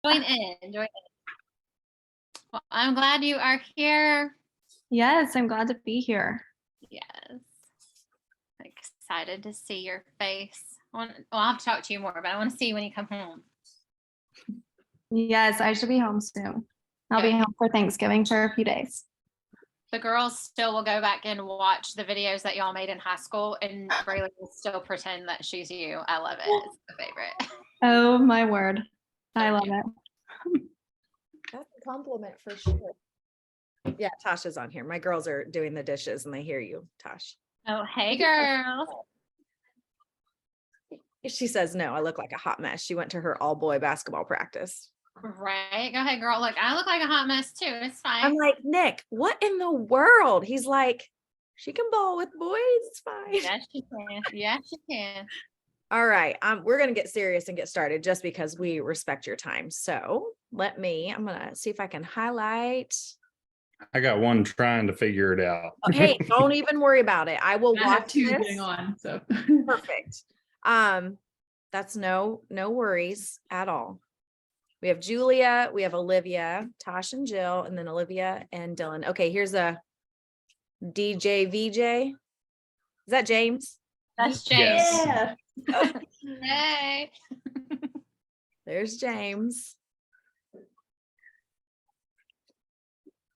Join in. Well, I'm glad you are here. Yes, I'm glad to be here. Yes. Excited to see your face. I'll have to talk to you more, but I want to see you when you come home. Yes, I should be home soon. I'll be home for Thanksgiving for a few days. The girls still will go back and watch the videos that y'all made in high school, and Braylee will still pretend that she's you. I love it. It's my favorite. Oh my word. I love it. That's a compliment for sure. Yeah, Tasha's on here. My girls are doing the dishes and they hear you, Tosh. Oh, hey girls. She says, no, I look like a hot mess. She went to her all boy basketball practice. Right. Go ahead, girl. Look, I look like a hot mess too. It's fine. I'm like, Nick, what in the world? He's like, she can ball with boys. It's fine. Yes, she can. Yes, she can. All right. We're going to get serious and get started just because we respect your time. So I'm going to see if I can highlight. I got one trying to figure it out. Hey, don't even worry about it. I will I have watch two this. getting on, so Perfect. That's no worries at all. We have Julia, we have Olivia, Tosh and Jill, and then Olivia and Dylan. Okay, here's a DJ VJ. Is that James? That's James. Yes. Yeah. Hey. There's James.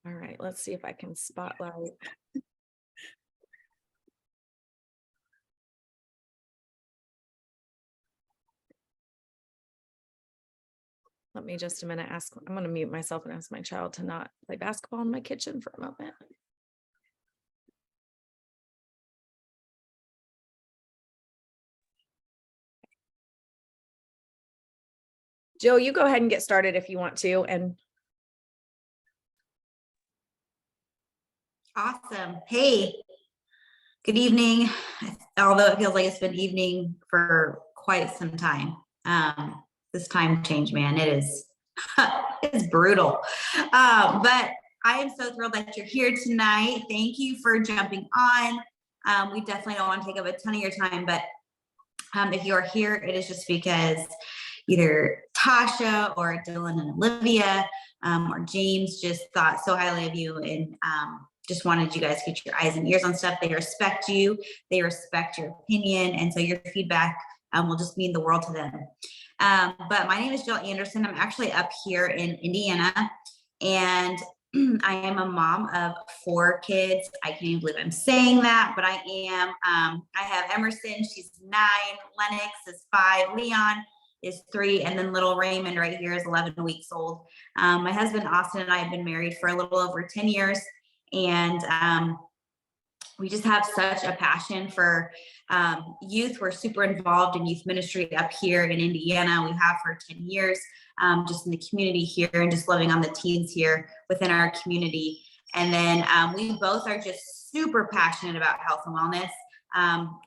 All right, let's see if I can spotlight. Let me just a minute I'm going to mute myself and ask my child to not play basketball in my kitchen for a moment. Jill, you go ahead and get started if you want to. And awesome. Hey, good evening. Although it feels like it's been evening for quite some time. This time change, man, it is it's brutal. But I am so thrilled that you're here tonight. Thank you for jumping on. We definitely don't want to take up a ton of your time, but if you're here, it is just because either Tasha or Dylan and Olivia or James just thought so highly of you and just wanted you guys to get your eyes and ears on stuff. They respect you. They respect your opinion. And so your feedback will just mean the world to them. But my name is Jill Anderson. I'm actually up here in Indiana, and I am a mom of 4 kids. I can't even believe I'm saying that, but I am. I have Emerson, she's 9, Lennox is 5, Leon is 3, and then little Raymond right here is 11 weeks old. My husband, Austin, and I have been married for a little over 10 years, and we just have such a passion for youth. We're super involved in youth ministry up here in Indiana. We have for 10 years, just in the community here and just loving on the teens here within our community. And then we both are just super passionate about health and wellness.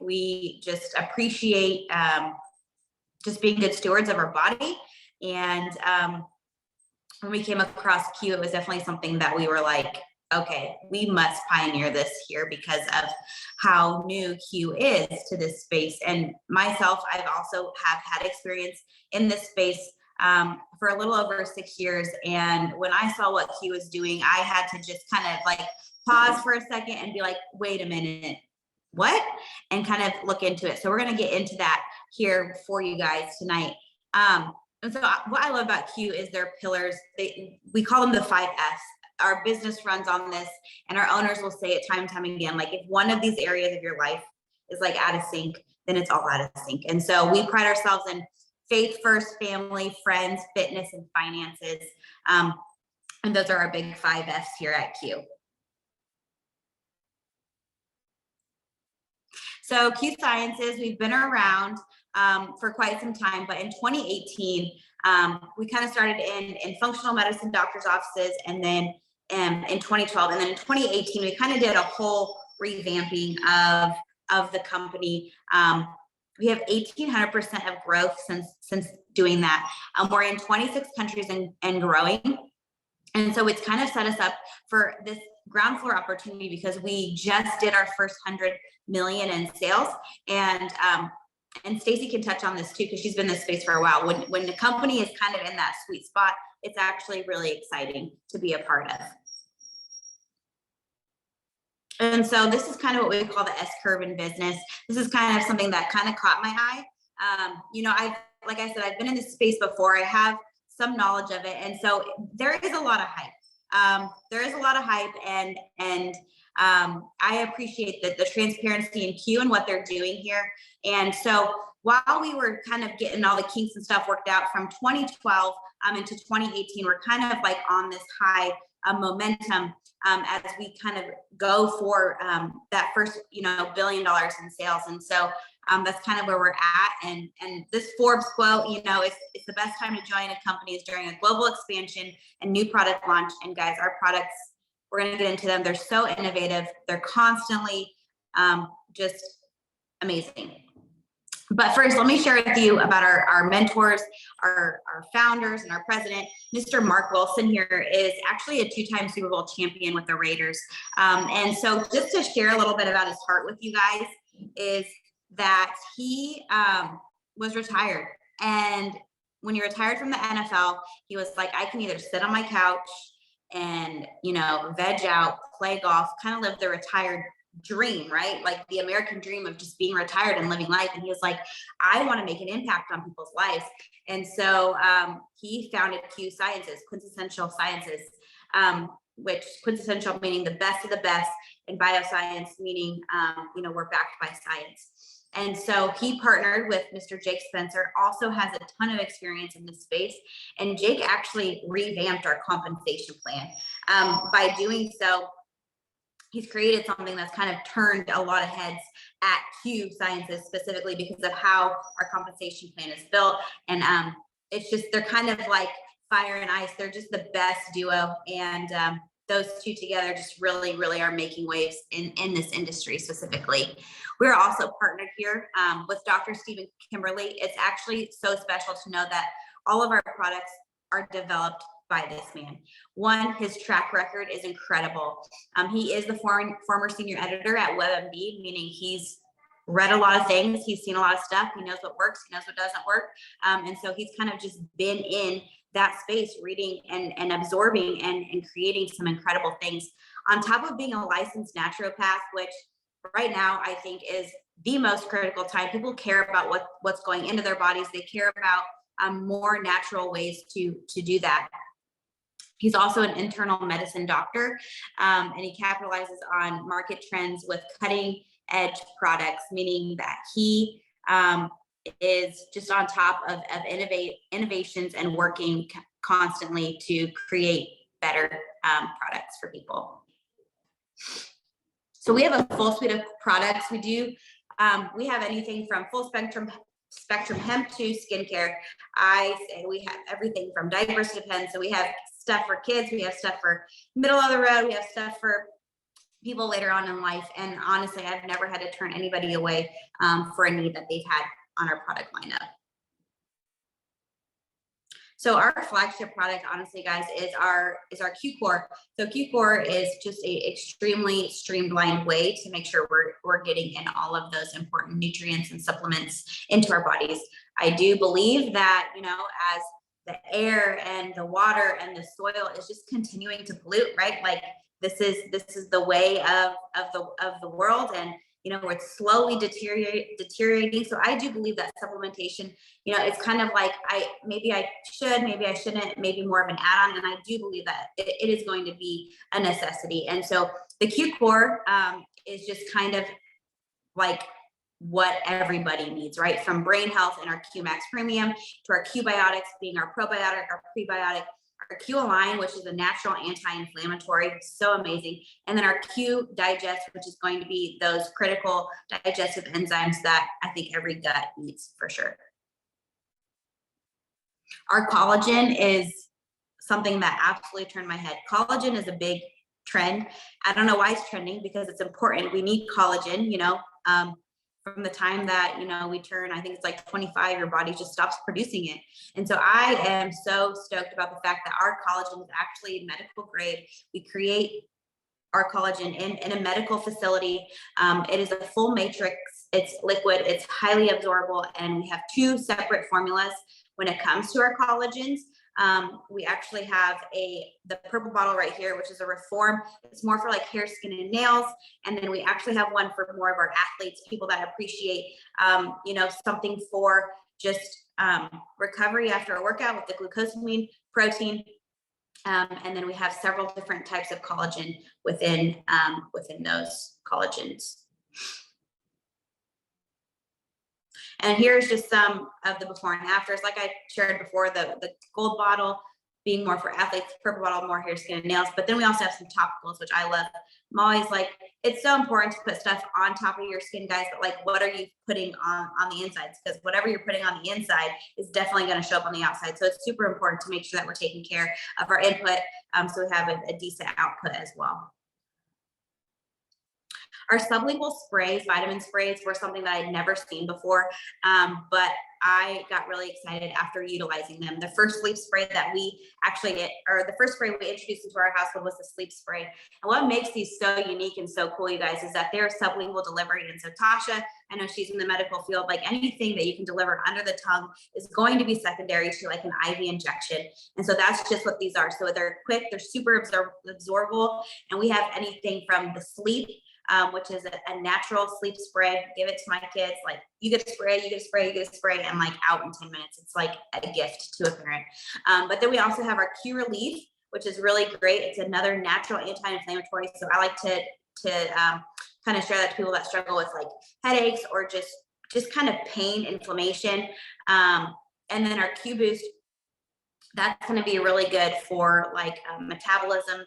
We just appreciate just being good stewards of our body. And when we came across Q, it was definitely something that we were like, okay, we must pioneer this here because of how new Q is to this space. And myself, I've also have had experience in this space for a little over 6 years. And when I saw what Q was doing, I had to just kind of like pause for a second and be like, wait a minute, what? And kind of look into it. So we're going to get into that here for you guys tonight. And so what I love about Q is their pillars. We call them the 5 F's. Our business runs on this, and our owners will say it time and time again, like if one of these areas of your life is like out of sync, then it's all out of sync. And so we pride ourselves in faith first, family, friends, fitness, and finances. And those are our big 5 F's here at Q. So Q Sciences, we've been around for quite some time, but in 2018, we kind of started in functional medicine doctors' offices, and then in 2012, and then in 2018, we kind of did a whole revamping of the company. We have 1,800% of growth since doing that. We're in 26 countries and growing, and so it's kind of set us up for this ground floor opportunity because we just did our first 100 million in sales, and and Stacy can touch on this too, because she's been in this space for a while. When the company is kind of in that sweet spot, it's actually really exciting to be a part of. And so this is kind of what we call the S curve in business. This is kind of something that kind of caught my eye. You know, like I said, I've been in this space before. I have some knowledge of it. And so there is a lot of hype. There is a lot of hype, and I appreciate the transparency in Q and what they're doing here. And so while we were kind of getting all the kinks and stuff worked out from 2012 into 2018, we're kind of like on this high momentum as we kind of go for that first, you know, $1 billion in sales. And so that's kind of where we're at. And this Forbes quote, you know, it's the best time to join a company is during a global expansion and new product launch. And guys, our products, we're going to get into them. They're so innovative. They're constantly just amazing. But first, let me share with you about our mentors, our founders, and our president. Mr. Mark Wilson here is actually a two-time Super Bowl champion with the Raiders. And so just to share a little bit about his heart with you guys is that he was retired. And when he retired from the NFL, he was like, I can either sit on my couch and, you know, veg out, play golf, kind of live the retired dream, right? Like the American dream of just being retired and living life. And he was like, I want to make an impact on people's lives. And so he founded Q Sciences, Quintessential Sciences, which quintessential meaning the best of the best, and bioscience meaning, you know, we're backed by science. And so he partnered with Mr. Jake Spencer, also has a ton of experience in this space. And Jake actually revamped our compensation plan. By doing so, he's created something that's kind of turned a lot of heads at Q Sciences specifically because of how our compensation plan is built. And it's just, they're kind of like fire and ice. They're just the best duo. And those two together just really, really are making waves in this industry specifically. We're also partnered here with Dr. Stephen Kimberly. It's actually so special to know that all of our products are developed by this man. One, his track record is incredible. He is the former senior editor at WebMD, meaning he's read a lot of things. He's seen a lot of stuff. He knows what works. He knows what doesn't work. And so he's kind of just been in that space, reading and absorbing and creating some incredible things. On top of being a licensed naturopath, which right now I think is the most critical time. People care about what's going into their bodies. They care about more natural ways to do that. He's also an internal medicine doctor, and he capitalizes on market trends with cutting edge products, meaning that he is just on top of innovations and working constantly to create better products for people. So we have a full suite of products. We have anything from full spectrum hemp to skincare. I say we have everything from diapers to pens. So we have stuff for kids, we have stuff for middle of the road, we have stuff for people later on in life. And honestly, I've never had to turn anybody away for a need that they've had on our product lineup. So our flagship product, honestly, guys, is our Q Core. So Q Core is just a extremely streamlined way to make sure we're getting in all of those important nutrients and supplements into our bodies. I do believe that, you know, as the air and the water and the soil is just continuing to pollute, right? Like this is the way of the world, and you know, it's slowly deteriorating. So I do believe that supplementation, you know, it's kind of like maybe I should, maybe I shouldn't, maybe more of an add-on. And I do believe that it is going to be a necessity. And so the Q Core is just kind of like what everybody needs, right? From brain health and our Q Max Premium to our Q Biotics being our probiotic, our prebiotic, our Q Align, which is a natural anti-inflammatory, so amazing. And then our Q Digest, which is going to be those critical digestive enzymes that I think every gut needs for sure. Our collagen is something that absolutely turned my head. Collagen is a big trend. I don't know why it's trending, because it's important. We need collagen, you know, from the time that, you know, we turn, I think it's like 25, your body just stops producing it. And so I am so stoked about the fact that our collagen is actually medical grade. We create our collagen in a medical facility. It is a full matrix. It's liquid, it's highly absorbable, and we have 2 separate formulas when it comes to our collagens. We actually have the purple bottle right here, which is a Reform. It's more for like hair, skin, and nails. And then we actually have one for more of our athletes, people that appreciate, something for just recovery after a workout with the glucosamine protein. And then we have several different types of collagen within those collagens. And here's just some of the before and afters. Like I shared before, the gold bottle being more for athletes, purple bottle more hair, skin, and nails. But then we also have some topicals, which I love. I'm always like, it's so important to put stuff on top of your skin, guys, but like, what are you putting on the insides? Because whatever you're putting on the inside is definitely going to show up on the outside. So it's super important to make sure that we're taking care of our input, so we have a decent output as well. Our sublingual sprays, vitamin sprays, were something that I'd never seen before, but I got really excited after utilizing them. The first sleep spray that we the first spray we introduced into our household was the sleep spray. And what makes these so unique and so cool, you guys, is that they're sublingual delivery. And so Tasha, I know she's in the medical field, like anything that you can deliver under the tongue is going to be secondary to like an IV injection. And so that's just what these are. So they're quick, they're super absorbable. And we have anything from the sleep, which is a natural sleep spray. Give it to my kids. Like, you get a spray, you get a spray, you get a spray, and like out in 10 minutes. It's like a gift to a parent. But then we also have our Q Relief, which is really great. It's another natural anti-inflammatory. So I like to kind of share that to people that struggle with like headaches or just kind of pain, inflammation. And then our Q Boost, that's going to be really good for like metabolism,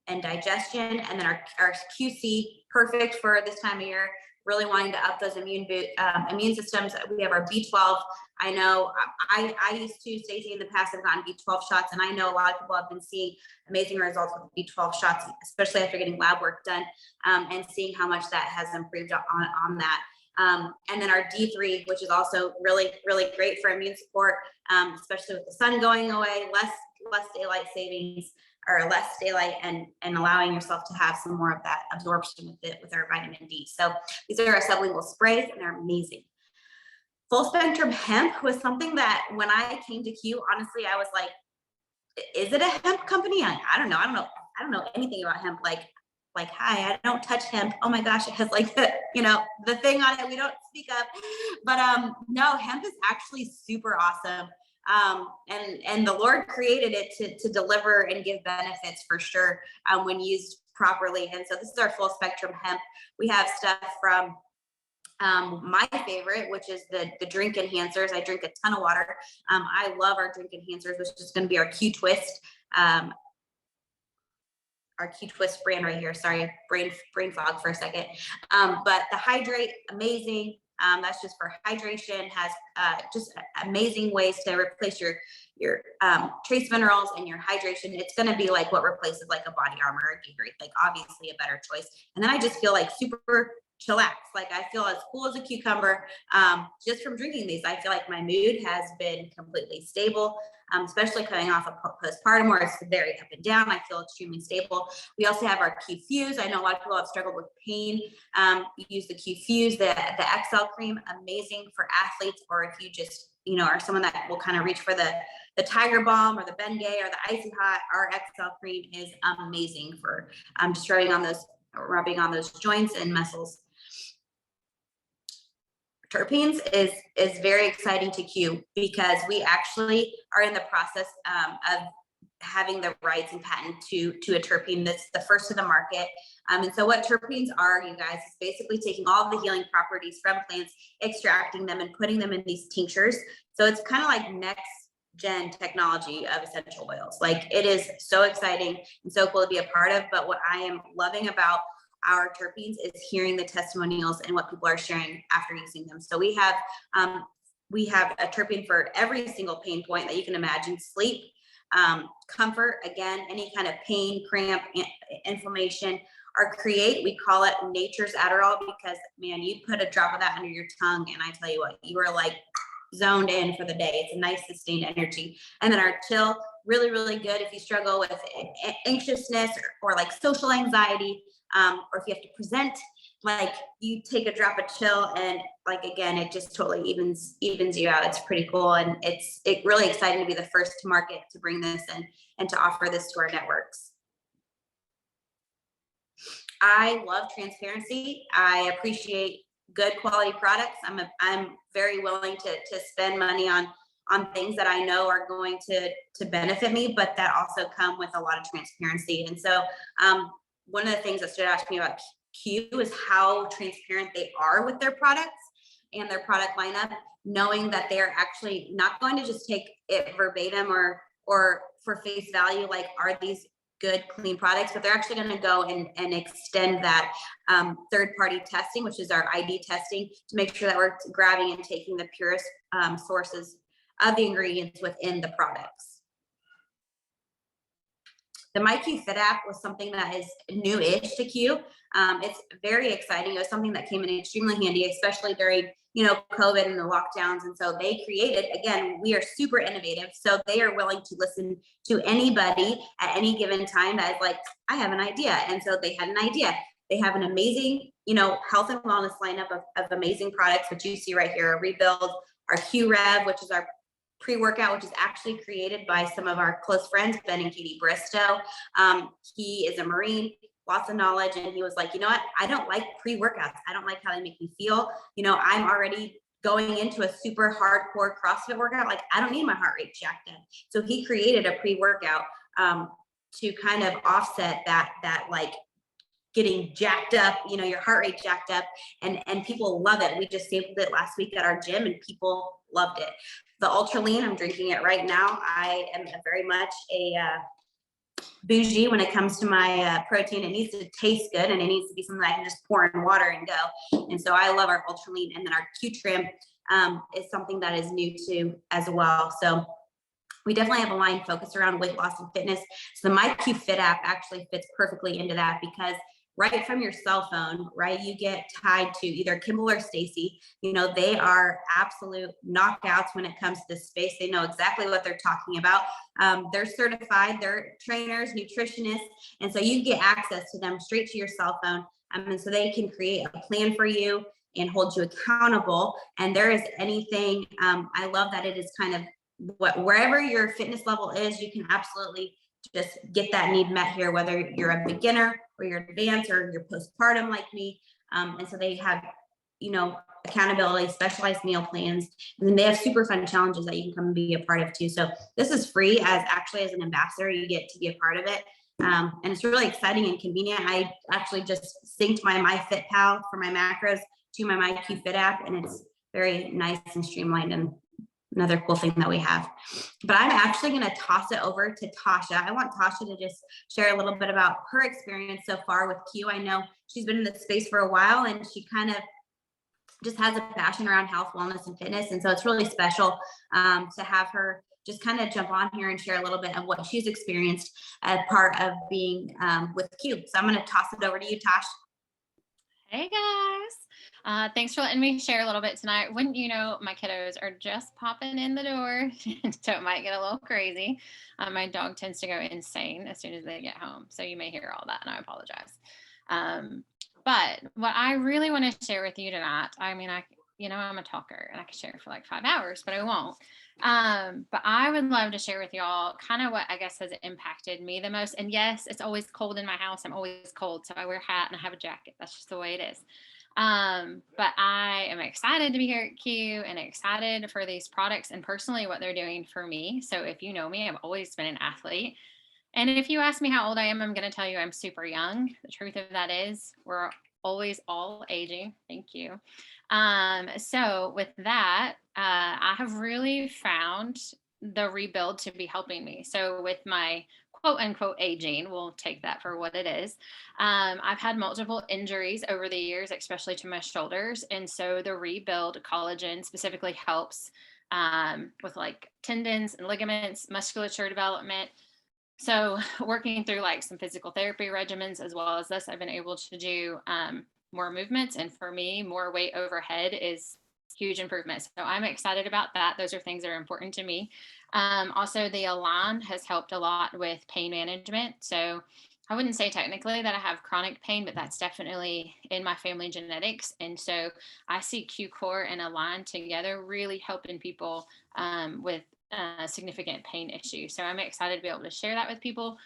and digestion. And then our QC, perfect for this time of year, really wanting to up those immune systems. We have our B12. I know I used to, Stacey, in the past, have gotten B12 shots, and I know a lot of people have been seeing amazing results with B12 shots, especially after getting lab work done, and seeing how much that has improved on that. And then our D3, which is also really, really great for immune support, especially with the sun going away, less daylight savings, or less daylight, and allowing yourself to have some more of that absorption with our vitamin D. So these are our sublingual sprays, and they're amazing. Full spectrum hemp was something that when I came to Q, honestly, I was like, is it a hemp company? I don't know. I don't know anything about hemp. Like, hi, I don't touch hemp. Oh my gosh, it has like the thing on it we don't speak of. But no, hemp is actually super awesome. And the Lord created it to deliver and give benefits for sure, when used properly. And so this is our full spectrum hemp. We have stuff from my favorite, which is the drink enhancers. I drink a ton of water. I love our drink enhancers, which is going to be our Q Twist. Our Q Twist brand right here. Sorry, brain fog for a second. But the Hydrate, amazing. That's just for hydration, has just amazing ways to replace your trace minerals and your hydration. It's going to be like what replaces like a Body Armor or Gatorade, like obviously a better choice. And then I just feel like super chillaxed. Like I feel as cool as a cucumber, just from drinking these. I feel like my mood has been completely stable, especially coming off of postpartum where it's very up and down. I feel extremely stable. We also have our Q Fuse. I know a lot of people have struggled with pain. You use the Q Fuse, the XL cream, amazing for athletes, or if you just, are someone that will kind of reach for the Tiger Balm or the Bengay or the Icy Hot. Our XL cream is amazing for just rubbing on those joints and muscles. Terpenes is very exciting to Q because we actually are in the process of having the rights and patent to a terpene that's the first to the market. And so what terpenes are, you guys, is basically taking all the healing properties from plants, extracting them and putting them in these tinctures. So it's kind of like next gen technology of essential oils. Like, it is so exciting and so cool to be a part of. But what I am loving about our terpenes is hearing the testimonials and what people are sharing after using them. So we have a terpene for every single pain point that you can imagine: sleep, comfort, again, any kind of pain, cramp, inflammation. Our Create, we call it nature's Adderall, because man, you put a drop of that under your tongue and I tell you what, you are like zoned in for the day. It's a nice sustained energy. And then our Chill, really, really good if you struggle with anxiousness or like social anxiety, or if you have to present, like you take a drop of chill and like, again, it just totally evens you out. It's pretty cool. And it's really exciting to be the first to market to bring this in and to offer this to our networks. I love transparency. I appreciate good quality products. I'm very willing to spend money on things that I know are going to benefit me, but that also come with a lot of transparency. And so one of the things that stood out to me about Q is how transparent they are with their products and their product lineup, knowing that they're actually not going to just take it verbatim or for face value, like, are these good, clean products, but they're actually going to go and extend that third-party testing, which is our ID testing, to make sure that we're grabbing and taking the purest sources of the ingredients within the products. The MyQ Fit app was something that is new-ish to Q. It's very exciting. It was something that came in extremely handy, especially during, COVID and the lockdowns. And so they created, again, we are super innovative. So they are willing to listen to anybody at any given time that is like, I have an idea. And so they had an idea. They have an amazing, health and wellness lineup of amazing products, which you see right here, Rebuild, our Q Rev, which is our pre-workout, which is actually created by some of our close friends, Ben and Katie Bristow. He is a Marine, lots of knowledge. And he was like, you know what? I don't like pre-workouts. I don't like how they make me feel. I'm already going into a super hardcore CrossFit workout. Like, I don't need my heart rate jacked up. So he created a pre-workout to kind of offset that like getting jacked up, your heart rate jacked up, and people love it. We just sampled it last week at our gym and people loved it. The Ultra Lean, I'm drinking it right now. I am very much a bougie when it comes to my protein. It needs to taste good and it needs to be something I can just pour in water and go. And so I love our Ultra Lean. And then our Q Trim is something that is new to as well. So we definitely have a line focused around weight loss and fitness. So the MyQ Fit app actually fits perfectly into that, because right from your cell phone, right, you get tied to either Kimball or Stacy. They are absolute knockouts when it comes to this space. They know exactly what they're talking about. They're certified, they're trainers, nutritionists, and so you get access to them straight to your cell phone. And so they can create a plan for you and hold you accountable. And there is anything, I love that it is kind of wherever your fitness level is, you can absolutely just get that need met here, whether you're a beginner or you're advanced or you're postpartum like me. And so they have, accountability, specialized meal plans, and then they have super fun challenges that you can come and be a part of too. So this is free. As an ambassador, you get to be a part of it. And it's really exciting and convenient. I actually just synced my MyFitPal for my macros to my MyQ Fit app, and it's very nice and streamlined, and another cool thing that we have. But I'm actually going to toss it over to Tasha. I want Tasha to just share a little bit about her experience so far with Q. I know she's been in this space for a while, and she kind of just has a passion around health, wellness, and fitness. And so it's really special to have her just kind of jump on here and share a little bit of what she's experienced as part of being with Q. So I'm going to toss it over to you, Tash. Hey guys. Thanks for letting me share a little bit tonight. Wouldn't you know, my kiddos are just popping in the door, so it might get a little crazy. My dog tends to go insane as soon as they get home, so you may hear all that, and I apologize. But what I really want to share with you tonight, I'm a talker and I could share for like 5 hours, but I won't. But I would love to share with y'all kind of what I guess has impacted me the most. And yes, it's always cold in my house. I'm always cold, so I wear a hat and I have a jacket. That's just the way it is. But I am excited to be here at Q and excited for these products and personally what they're doing for me. So if you know me, I've always been an athlete. And if you ask me how old I am, I'm going to tell you I'm super young. The truth of that is we're always all aging. Thank you. So with that, I have really found the Rebuild to be helping me. So with my quote unquote aging, we'll take that for what it is. I've had multiple injuries over the years, especially to my shoulders. And so the Rebuild collagen specifically helps with like tendons and ligaments, musculature development. So working through like some physical therapy regimens as well as this, I've been able to do more movements. And for me, more weight overhead is huge improvement. So I'm excited about that. Those are things that are important to me. Also, the Align has helped a lot with pain management. So I wouldn't say technically that I have chronic pain, but that's definitely in my family genetics. And so I see Q-Core and Align together really helping people with significant pain issues. So I'm excited to be able to share that with people.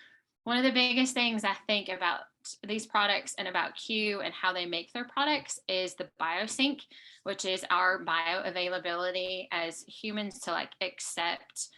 One of the biggest things I think about these products and about Q and how they make their products is the biosync, which is our bioavailability as humans to like accept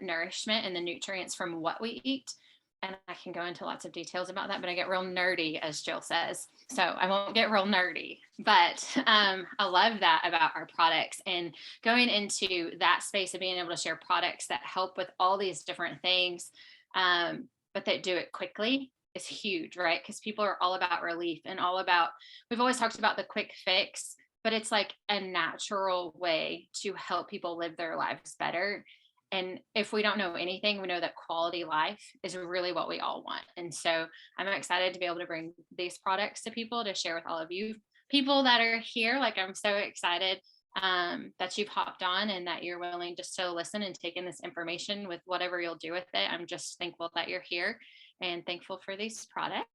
nourishment and the nutrients from what we eat. And I can go into lots of details about that, but I get real nerdy, as Jill says. So I won't get real nerdy, but I love that about our products, and going into that space of being able to share products that help with all these different things, but that do it quickly is huge, right? Because people are all about relief and all about, we've always talked about the quick fix, but it's like a natural way to help people live their lives better. And if we don't know anything, we know that quality life is really what we all want. And so I'm excited to be able to bring these products to people to share with all of you people that are here. Like, I'm so excited that you've hopped on and that you're willing just to listen and take in this information with whatever you'll do with it. I'm just thankful that you're here and thankful for these products.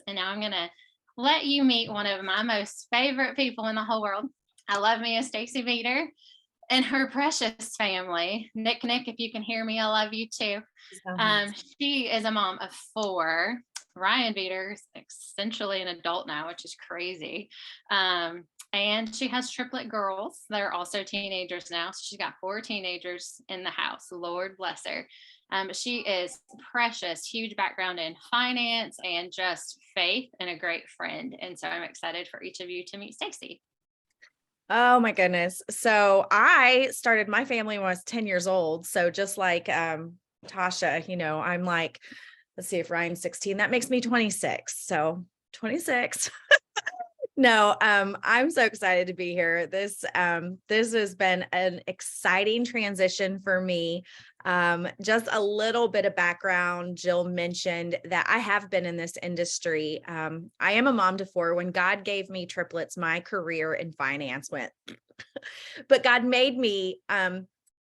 And now I'm going to let you meet one of my most favorite people in the whole world. I love me a Stacy Beater and her precious family. Nick, if you can hear me, I love you too. She is a mom of 4. Ryan Beater's essentially an adult now, which is crazy. And she has triplet girls that are also teenagers now. So she's got 4 teenagers in the house. Lord bless her. She is precious, huge background in finance and just faith, and a great friend. And so I'm excited for each of you to meet Stacy. Oh my goodness. So I started my family when I was 10 years old. So just like Tasha, I'm like, let's see, if Ryan's 16, that makes me 26. So 26. No, I'm so excited to be here. This has been an exciting transition for me. Just a little bit of background. Jill mentioned that I have been in this industry. I am a mom to 4. When God gave me triplets, my career in finance went, but God made me,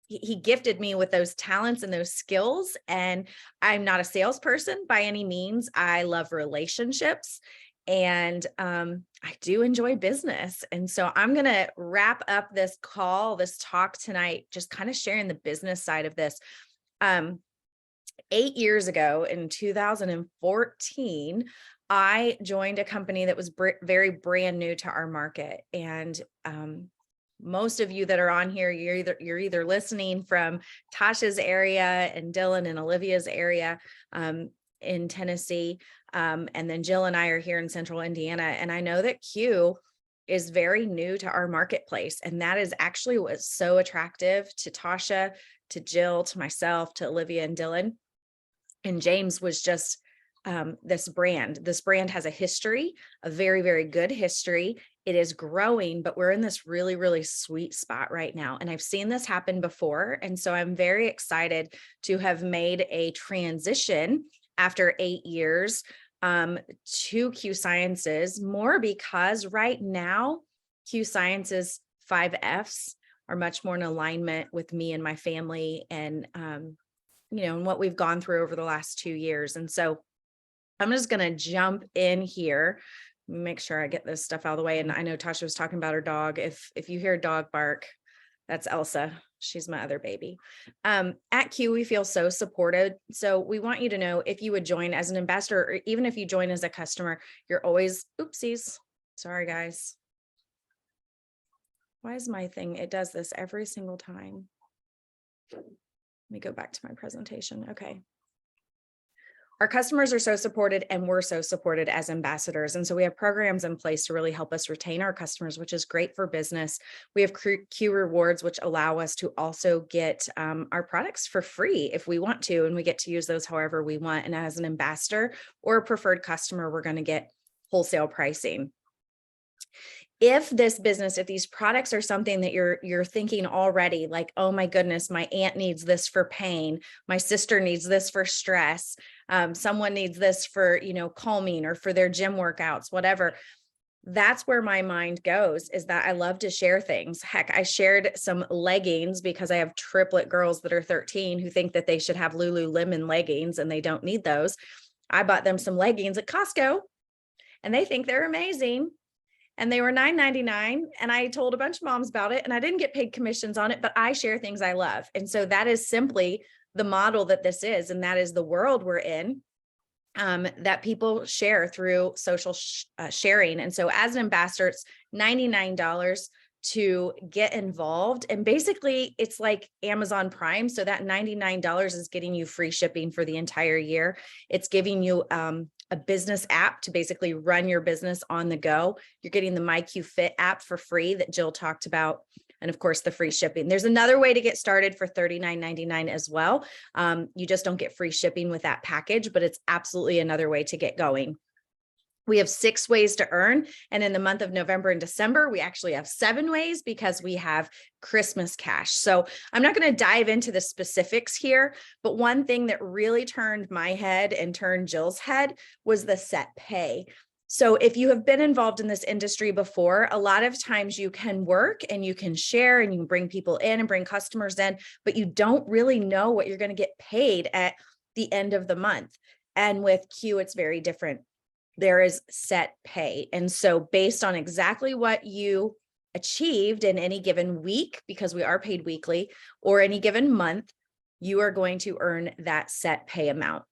he gifted me with those talents and those skills. And I'm not a salesperson by any means. I love relationships. And I do enjoy business. And so I'm going to wrap up this talk tonight, just kind of sharing the business side of this. 8 years ago in 2014, I joined a company that was very brand new to our market. And most of you that are on here, you're either listening from Tasha's area and Dylan and Olivia's area in Tennessee. And then Jill and I are here in Central Indiana. And I know that Q is very new to our marketplace. And that is actually what's so attractive to Tasha, to Jill, to myself, to Olivia and Dylan. And James was just this brand. This brand has a history, a very, very good history. It is growing, but we're in this really, really sweet spot right now. And I've seen this happen before. And so I'm very excited to have made a transition after 8 years to Q Sciences, more because right now Q Sciences 5 Fs are much more in alignment with me and my family, and and what we've gone through over the last 2 years. And so I'm just going to jump in here, make sure I get this stuff out of the way. And I know Tasha was talking about her dog. If you hear a dog bark, that's Elsa. She's my other baby. At Q, we feel so supported. So we want you to know, if you would join as an ambassador, or even if you join as a customer, you're always, oopsies. Sorry, guys. Why is my thing? It does this every single time. Let me go back to my presentation. Okay. Our customers are so supported, and we're so supported as ambassadors. And so we have programs in place to really help us retain our customers, which is great for business. We have Q rewards, which allow us to also get our products for free if we want to, and we get to use those however we want. And as an ambassador or a preferred customer, we're going to get wholesale pricing. If these products are something that you're thinking already, like, oh my goodness, my aunt needs this for pain, my sister needs this for stress, someone needs this for, calming or for their gym workouts, whatever, that's where my mind goes, is that I love to share things. Heck, I shared some leggings because I have triplet girls that are 13 who think that they should have Lululemon leggings and they don't need those. I bought them some leggings at Costco and they think they're amazing. And they were $9.99. And I told a bunch of moms about it, and I didn't get paid commissions on it, but I share things I love. And so that is simply the model that this is. And that is the world we're in. That people share through social sharing. And so as an ambassador, it's $99 to get involved. And basically it's like Amazon Prime. So that $99 is getting you free shipping for the entire year. It's giving you a business app to basically run your business on the go. You're getting the MyQFit app for free that Jill talked about. And of course, the free shipping. There's another way to get started for $39.99 as well. You just don't get free shipping with that package, but it's absolutely another way to get going. We have 6 ways to earn. And in the month of November and December, we actually have 7 ways because we have Christmas cash. So I'm not going to dive into the specifics here, but one thing that really turned my head and turned Jill's head was the set pay. So if you have been involved in this industry before, a lot of times you can work and you can share and you can bring people in and bring customers in, but you don't really know what you're going to get paid at the end of the month. And with Q, it's very different. There is set pay. And so based on exactly what you achieved in any given week, because we are paid weekly, or any given month, you are going to earn that set pay amount.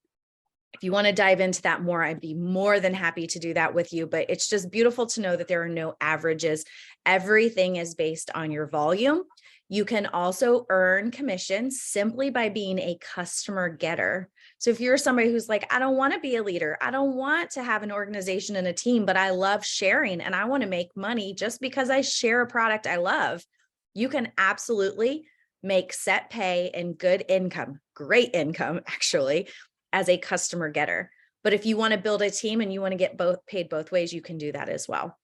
If you want to dive into that more, I'd be more than happy to do that with you, but it's just beautiful to know that there are no averages. Everything is based on your volume. You can also earn commissions simply by being a customer getter. So if you're somebody who's like, I don't want to be a leader, I don't want to have an organization and a team, but I love sharing and I want to make money just because I share a product I love, you can absolutely make set pay and good income, great income actually, as a customer getter. But if you want to build a team and you want to get paid both ways, you can do that as well.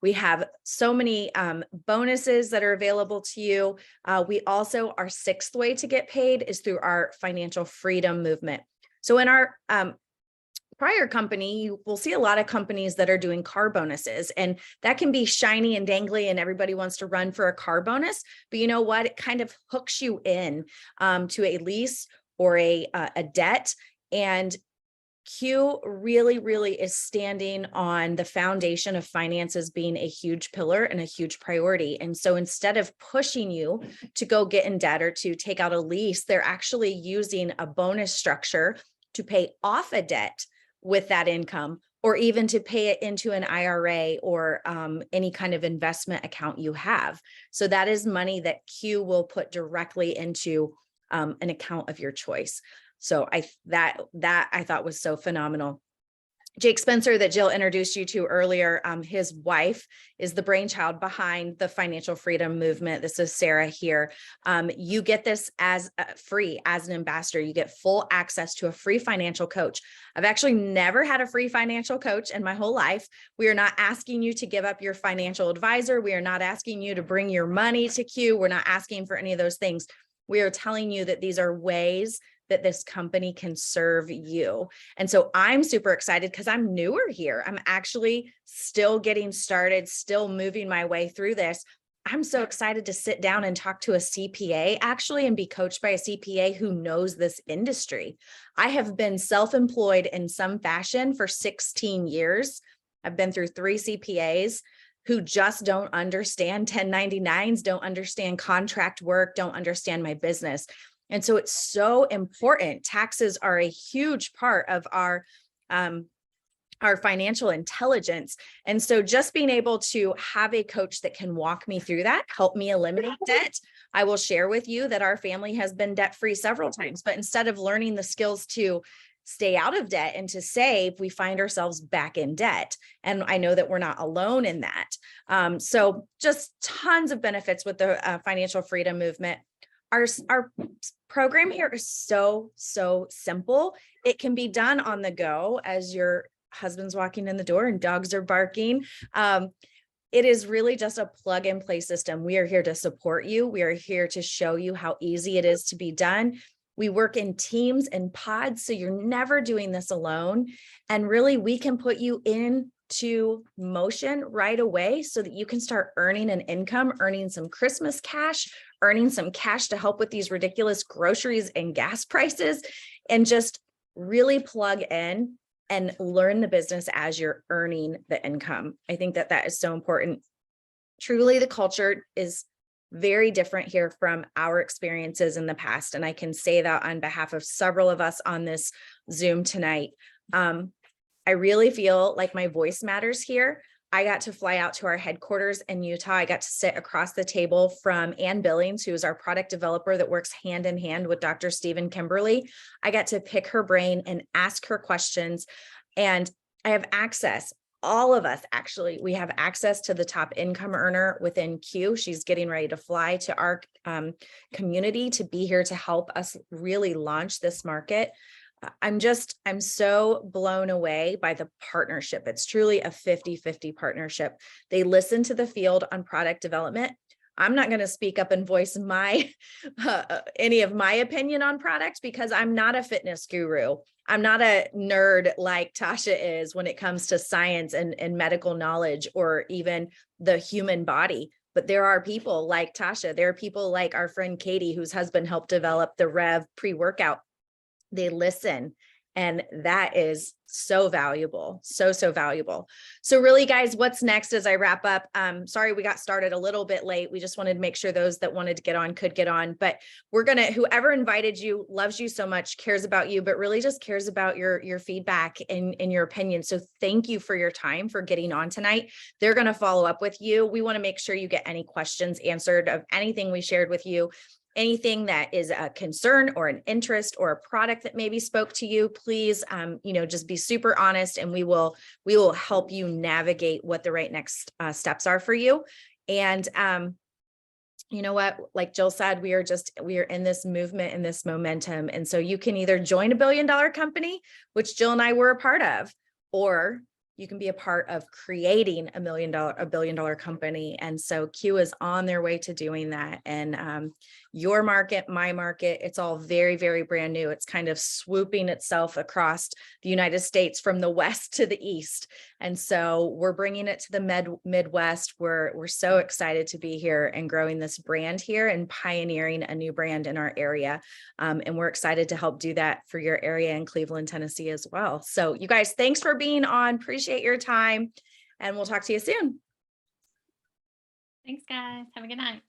We have so many bonuses that are available to you. We also, our 6th way to get paid is through our financial freedom movement. So in our prior company, you will see a lot of companies that are doing car bonuses, and that can be shiny and dangly and everybody wants to run for a car bonus. But you know what? It kind of hooks you in to a lease or a debt. And Q really, really is standing on the foundation of finances being a huge pillar and a huge priority. And so instead of pushing you to go get in debt or to take out a lease, they're actually using a bonus structure to pay off a debt with that income, or even to pay it into an IRA or any kind of investment account you have. So that is money that Q will put directly into an account of your choice. So I thought was so phenomenal. Jake Spencer, that Jill introduced you to earlier, his wife is the brainchild behind the financial freedom movement. This is Sarah here. You get this as free as an ambassador. You get full access to a free financial coach. I've actually never had a free financial coach in my whole life. We are not asking you to give up your financial advisor. We are not asking you to bring your money to Q. We're not asking for any of those things. We are telling you that these are ways that this company can serve you. And so I'm super excited because I'm newer here. I'm actually still getting started, still moving my way through this. I'm so excited to sit down and talk to a CPA actually and be coached by a CPA who knows this industry. I have been self-employed in some fashion for 16 years. I've been through 3 CPAs who just don't understand 1099s, don't understand contract work, don't understand my business. And so it's so important. Taxes are a huge part of our financial intelligence. And so just being able to have a coach that can walk me through that, help me eliminate debt. I will share with you that our family has been debt-free several times, but instead of learning the skills to stay out of debt and to save, we find ourselves back in debt. And I know that we're not alone in that. So just tons of benefits with the financial freedom movement. Our program here is so simple. It can be done on the go as your husband's walking in the door and dogs are barking. It is really just a plug and play system. We are here to support you. We are here to show you how easy it is to be done. We work in teams and pods, so you're never doing this alone. And really, we can put you in to motion right away so that you can start earning an income, earning some Christmas cash, earning some cash to help with these ridiculous groceries and gas prices, and just really plug in and learn the business as you're earning the income. I think that that is so important. Truly, the culture is very different here from our experiences in the past. And I can say that on behalf of several of us on this Zoom tonight. I really feel like my voice matters here. I got to fly out to our headquarters in Utah. I got to sit across the table from Ann Billings, who is our product developer that works hand in hand with Dr. Stephen Kimberly. I got to pick her brain and ask her questions. And I have access. All of us, actually, we have access to the top income earner within Q. She's getting ready to fly to our community to be here to help us really launch this market. I'm so blown away by the partnership. It's truly a 50-50 partnership. They listen to the field on product development. I'm not going to speak up and voice my any of my opinion on product because I'm not a fitness guru. I'm not a nerd like Tasha is when it comes to science and medical knowledge or even the human body. But there are people like Tasha. There are people like our friend Katie, whose husband helped develop the Rev pre-workout. They listen, and that is so valuable. So valuable. So really, guys, what's next as I wrap up? Sorry, we got started a little bit late. We just wanted to make sure those that wanted to get on could get on, but whoever invited you loves you so much, cares about you, but really just cares about your feedback and your opinion. So thank you for your time, for getting on tonight. They're going to follow up with you. We want to make sure you get any questions answered of anything we shared with you. Anything that is a concern or an interest or a product that maybe spoke to you, please, just be super honest, and we will help you navigate what the right next steps are for you. And you know what, like Jill said, we are in this movement and this momentum. And so you can either join a $1 billion company, which Jill and I were a part of, or you can be a part of creating a $1 billion company. And so Q is on their way to doing that. And your market, my market, it's all very, very brand new. It's kind of swooping itself across the United States from the West to the East. And so we're bringing it to the Midwest. We're so excited to be here and growing this brand here and pioneering a new brand in our area. And we're excited to help do that for your area in Cleveland, Tennessee as well. So you guys, thanks for being on. Appreciate your time, and we'll talk to you soon. Thanks, guys. Have a good night.